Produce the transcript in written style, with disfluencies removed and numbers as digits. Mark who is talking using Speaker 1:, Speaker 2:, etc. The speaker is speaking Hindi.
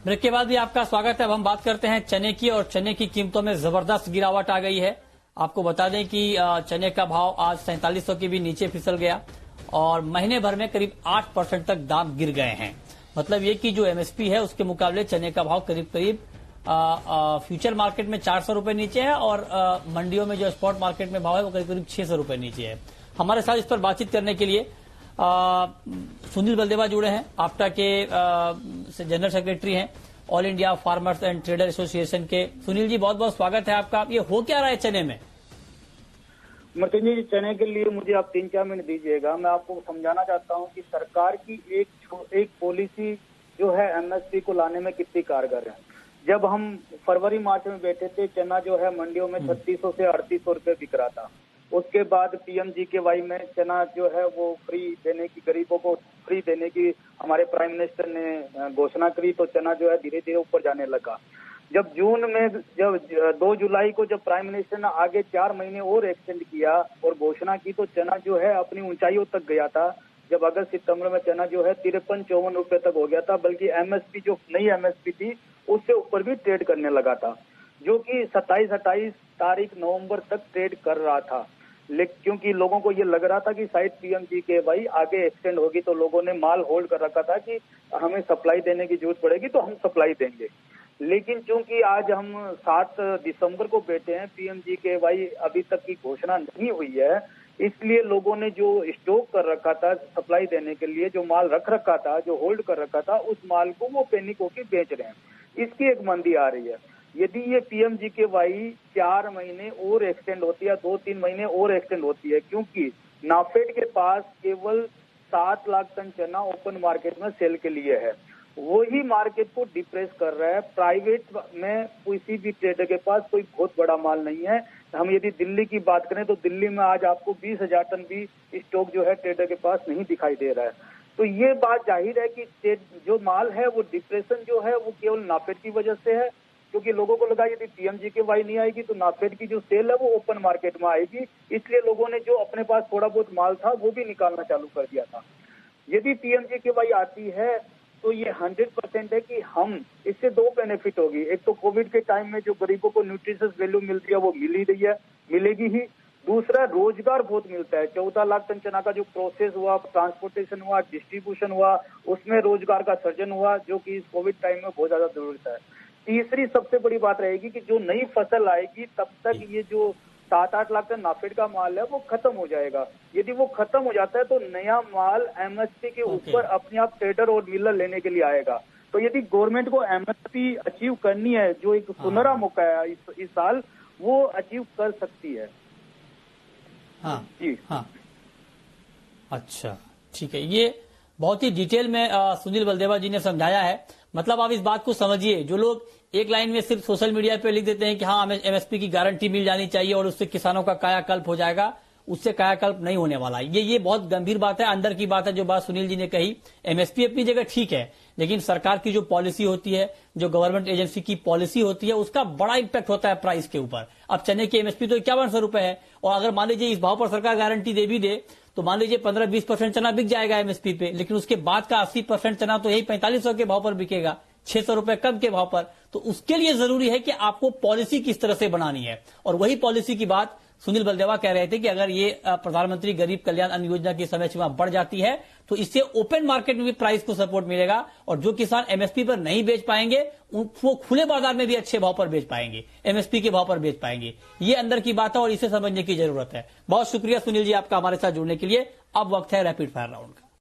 Speaker 1: ब्रेक के बाद भी आपका स्वागत है। अब हम बात करते हैं चने की, और चने की कीमतों में जबरदस्त गिरावट आ गई है। आपको बता दें कि चने का भाव आज 4700 के भी नीचे फिसल गया और महीने भर में करीब 8% तक दाम गिर गए हैं। मतलब ये कि जो एमएसपी है उसके मुकाबले चने का भाव करीब करीब फ्यूचर मार्केट में 400 रुपए नीचे है और मंडियों में जो स्पॉट मार्केट में भाव है वो करीब करीब 600 रुपए नीचे है। हमारे साथ इस पर बातचीत करने के लिए सुनील बलदेवा जुड़े हैं। आफ्टा के जनरल सेक्रेटरी हैं, all India farmers and trader association के। सुनील जी, बहुत बहुत स्वागत है आपका। ये हो क्या रहा है चने में?
Speaker 2: मर्तिन जी, चने के लिए मुझे आप 3-4 मिनट दीजिएगा। मैं आपको समझाना चाहता हूं कि सरकार की एक पॉलिसी जो है एमएसपी को लाने में कितनी कारगर है। जब हम फरवरी मार्च में बैठे थे, चना जो है मंडियों में 3600 से 3800 रुपए बिक रहा था। उसके बाद पीएमजीकेवाई में चना जो है वो फ्री देने की, गरीबों को फ्री देने की हमारे प्राइम मिनिस्टर ने घोषणा करी, तो चना जो है धीरे धीरे ऊपर जाने लगा। जब जून में, जब 2 जुलाई को जब प्राइम मिनिस्टर ने आगे 4 महीने और एक्सटेंड किया और घोषणा की, तो चना जो है अपनी ऊंचाइयों तक गया था। जब अगस्त सितंबर में चना जो है 53-54 रुपए तक हो गया था, बल्कि एमएसपी जो नई एमएसपी थी उससे ऊपर भी ट्रेड करने लगा था, जो कि 27-28 तारीख नवंबर तक ट्रेड कर रहा था। लेकिन क्योंकि लोगों को ये लग रहा था कि शायद पीएमजीकेवाई आगे एक्सटेंड होगी, तो लोगों ने माल होल्ड कर रखा था कि हमें सप्लाई देने की जरूरत पड़ेगी तो हम सप्लाई देंगे। लेकिन चूंकि आज हम 7 दिसंबर को बैठे हैं, पीएमजीकेवाई अभी तक की घोषणा नहीं हुई है, इसलिए लोगों ने जो स्टॉक कर रखा था सप्लाई देने के लिए, जो माल रख रखा था, जो होल्ड कर रखा था, उस माल को वो पैनिक होकर बेच रहे हैं। इसकी एक मंदी आ रही है। यदि ये पीएमजीकेवाई 4 महीने और एक्सटेंड होती है, 2-3 महीने और एक्सटेंड होती है, क्योंकि नाफेड के पास केवल 7 लाख टन चना ओपन मार्केट में सेल के लिए है, वही मार्केट को डिप्रेस कर रहा है। प्राइवेट में किसी भी ट्रेडर के पास कोई बहुत बड़ा माल नहीं है। हम यदि दिल्ली की बात करें तो दिल्ली में आज आपको 20,000 टन भी स्टॉक जो है ट्रेडर के पास नहीं दिखाई दे रहा है। तो ये बात जाहिर है कि जो माल है वो डिप्रेशन जो है वो केवल नाफेड की वजह से है, क्योंकि लोगों को लगा यदि पीएमजीकेवाई नहीं आएगी तो नाफेड की जो सेल है वो ओपन मार्केट में आएगी, इसलिए लोगों ने जो अपने पास थोड़ा बहुत माल था वो भी निकालना चालू कर दिया था। यदि पीएमजीकेवाई आती है तो ये 100% है कि हम इससे 2 बेनिफिट होगी। एक तो कोविड के टाइम में जो गरीबों को न्यूट्रिशियस वैल्यू मिलती है वो मिल ही रही है, मिलेगी ही। दूसरा, रोजगार बहुत मिलता है। 14 लाख टन चना का जो प्रोसेस हुआ, ट्रांसपोर्टेशन हुआ, डिस्ट्रीब्यूशन हुआ, उसमें रोजगार का सृजन हुआ, जो कि इस कोविड टाइम में बहुत ज्यादा जरूरत है। तीसरी सबसे बड़ी बात रहेगी कि जो नई फसल आएगी तब तक ये जो 7-8 लाख टन नाफेड का माल है वो खत्म हो जाएगा। यदि वो खत्म हो जाता है तो नया माल एमएसपी के ऊपर अपने आप ट्रेडर और मिलर लेने के लिए आएगा। तो यदि गवर्नमेंट को एमएसपी अचीव करनी है, जो एक सुनहरा मौका है इस साल, वो अचीव कर सकती है।
Speaker 1: हाँ
Speaker 2: जी
Speaker 1: हाँ, अच्छा ठीक है। ये बहुत ही डिटेल में सुनील बलदेवा जी ने समझाया है। मतलब आप इस बात को समझिए, जो लोग एक लाइन में सिर्फ सोशल मीडिया पे लिख देते हैं कि हाँ हमें एमएसपी की गारंटी मिल जानी चाहिए और उससे किसानों का कायाकल्प हो जाएगा, उससे कायाकल्प नहीं होने वाला। ये बहुत गंभीर बात है, अंदर की बात है। जो बात सुनील जी ने कही, एमएसपी अपनी जगह ठीक है, लेकिन सरकार की जो पॉलिसी होती है, जो गवर्नमेंट एजेंसी की पॉलिसी होती है, उसका बड़ा इंपैक्ट होता है प्राइस के ऊपर। अब चने की एमएसपी तो 5100 रुपए है, और अगर मान लीजिए इस भाव पर सरकार गारंटी दे भी दे तो मान लीजिए 15-20% चना बिक जाएगा एमएसपी पे, लेकिन उसके बाद का 80% चना तो यही 4500 के भाव पर बिकेगा, 600 रुपए कम के भाव पर। तो उसके लिए जरूरी है कि आपको पॉलिसी किस तरह से बनानी है, और वही पॉलिसी की बात सुनील बलदेवा कह रहे थे कि अगर ये प्रधानमंत्री गरीब कल्याण अन्न योजना की समय सीमा बढ़ जाती है तो इससे ओपन मार्केट में भी प्राइस को सपोर्ट मिलेगा, और जो किसान एमएसपी पर नहीं बेच पाएंगे वो खुले बाजार में भी अच्छे भाव पर बेच पाएंगे, एमएसपी के भाव पर बेच पाएंगे। ये अंदर की बात है और इसे समझने की जरूरत है। बहुत शुक्रिया सुनील जी आपका हमारे साथ जुड़ने के लिए। अब वक्त है रैपिड फायर राउंड का।